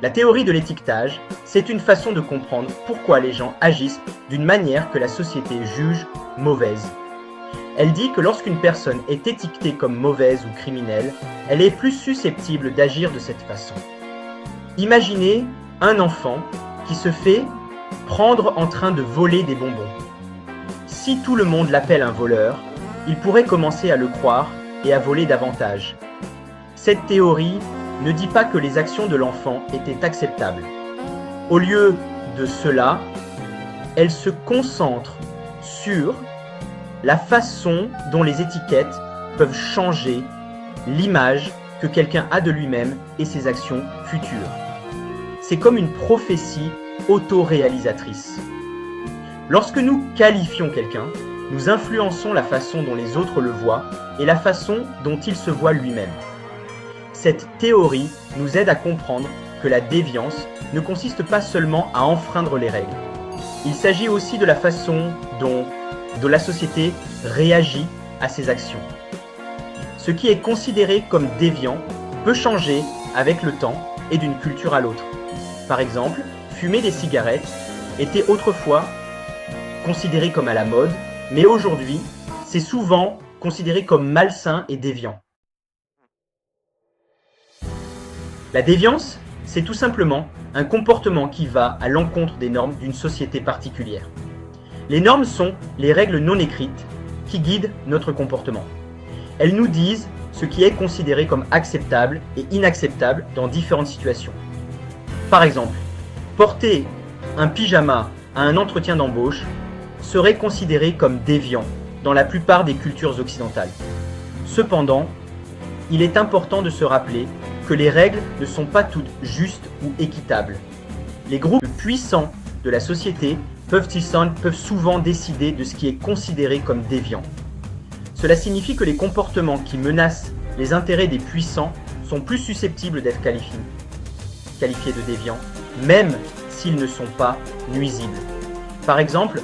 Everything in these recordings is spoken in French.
La théorie de l'étiquetage, c'est une façon de comprendre pourquoi les gens agissent d'une manière que la société juge mauvaise. Elle dit que lorsqu'une personne est étiquetée comme mauvaise ou criminelle, elle est plus susceptible d'agir de cette façon. Imaginez un enfant qui se fait prendre en train de voler des bonbons. Si tout le monde l'appelle un voleur, il pourrait commencer à le croire et à voler davantage. Cette théorie ne dit pas que les actions de l'enfant étaient acceptables. Au lieu de cela, elle se concentre sur la façon dont les étiquettes peuvent changer l'image que quelqu'un a de lui-même et ses actions futures. C'est comme une prophétie autoréalisatrice. Lorsque nous qualifions quelqu'un, nous influençons la façon dont les autres le voient et la façon dont il se voit lui-même. Cette théorie nous aide à comprendre que la déviance ne consiste pas seulement à enfreindre les règles. Il s'agit aussi de la façon dont la société réagit à ses actions. Ce qui est considéré comme déviant peut changer avec le temps et d'une culture à l'autre. Par exemple, fumer des cigarettes était autrefois considéré comme à la mode, mais aujourd'hui, c'est souvent considéré comme malsain et déviant. La déviance, c'est tout simplement un comportement qui va à l'encontre des normes d'une société particulière. Les normes sont les règles non écrites qui guident notre comportement. Elles nous disent ce qui est considéré comme acceptable et inacceptable dans différentes situations. Par exemple, porter un pyjama à un entretien d'embauche serait considéré comme déviant dans la plupart des cultures occidentales. Cependant, il est important de se rappeler que les règles ne sont pas toutes justes ou équitables. Les groupes puissants de la société peuvent souvent décider de ce qui est considéré comme déviant. Cela signifie que les comportements qui menacent les intérêts des puissants sont plus susceptibles d'être qualifiés de déviants, même s'ils ne sont pas nuisibles. Par exemple,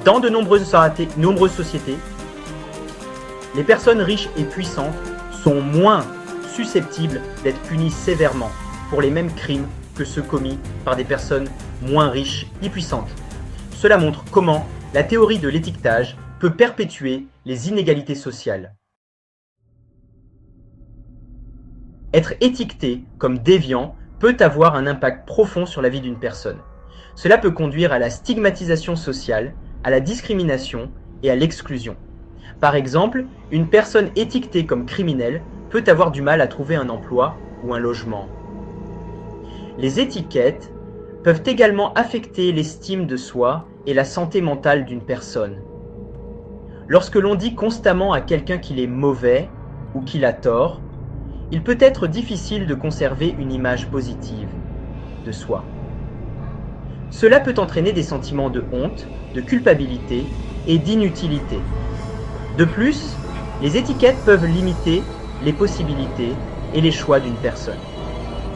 dans de nombreuses sociétés, les personnes riches et puissantes sont moins susceptibles d'être punies sévèrement pour les mêmes crimes que ceux commis par des personnes moins riches et puissantes. Cela montre comment la théorie de l'étiquetage peut perpétuer les inégalités sociales. Être étiqueté comme déviant peut avoir un impact profond sur la vie d'une personne. Cela peut conduire à la stigmatisation sociale, à la discrimination et à l'exclusion. Par exemple, une personne étiquetée comme criminelle peut avoir du mal à trouver un emploi ou un logement. Les étiquettes peuvent également affecter l'estime de soi et la santé mentale d'une personne. Lorsque l'on dit constamment à quelqu'un qu'il est mauvais ou qu'il a tort, il peut être difficile de conserver une image positive de soi. Cela peut entraîner des sentiments de honte, de culpabilité et d'inutilité. De plus, les étiquettes peuvent limiter les possibilités et les choix d'une personne.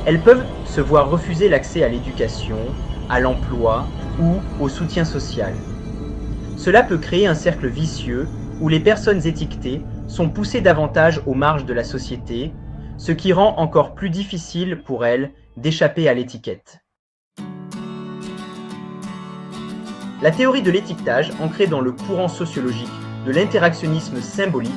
Elles peuvent se voir refuser l'accès à l'éducation, à l'emploi ou au soutien social. Cela peut créer un cercle vicieux où les personnes étiquetées sont poussées davantage aux marges de la société, ce qui rend encore plus difficile pour elles d'échapper à l'étiquette. La théorie de l'étiquetage, ancrée dans le courant sociologique de l'interactionnisme symbolique,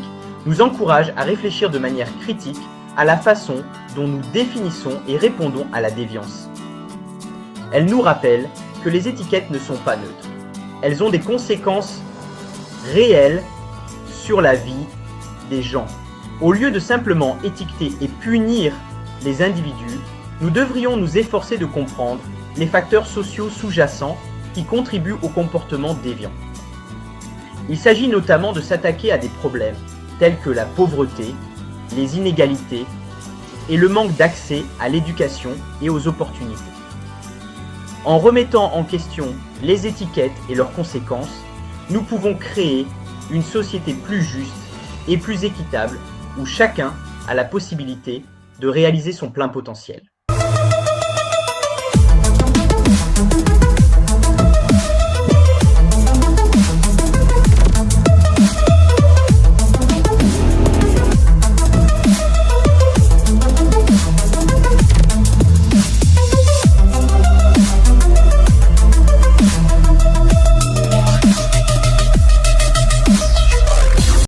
nous encourage à réfléchir de manière critique à la façon dont nous définissons et répondons à la déviance. Elle nous rappelle que les étiquettes ne sont pas neutres. Elles ont des conséquences réelles sur la vie des gens. Au lieu de simplement étiqueter et punir les individus, nous devrions nous efforcer de comprendre les facteurs sociaux sous-jacents qui contribuent au comportement déviant. Il s'agit notamment de s'attaquer à des problèmes tels que la pauvreté, les inégalités et le manque d'accès à l'éducation et aux opportunités. En remettant en question les étiquettes et leurs conséquences, nous pouvons créer une société plus juste et plus équitable où chacun a la possibilité de réaliser son plein potentiel.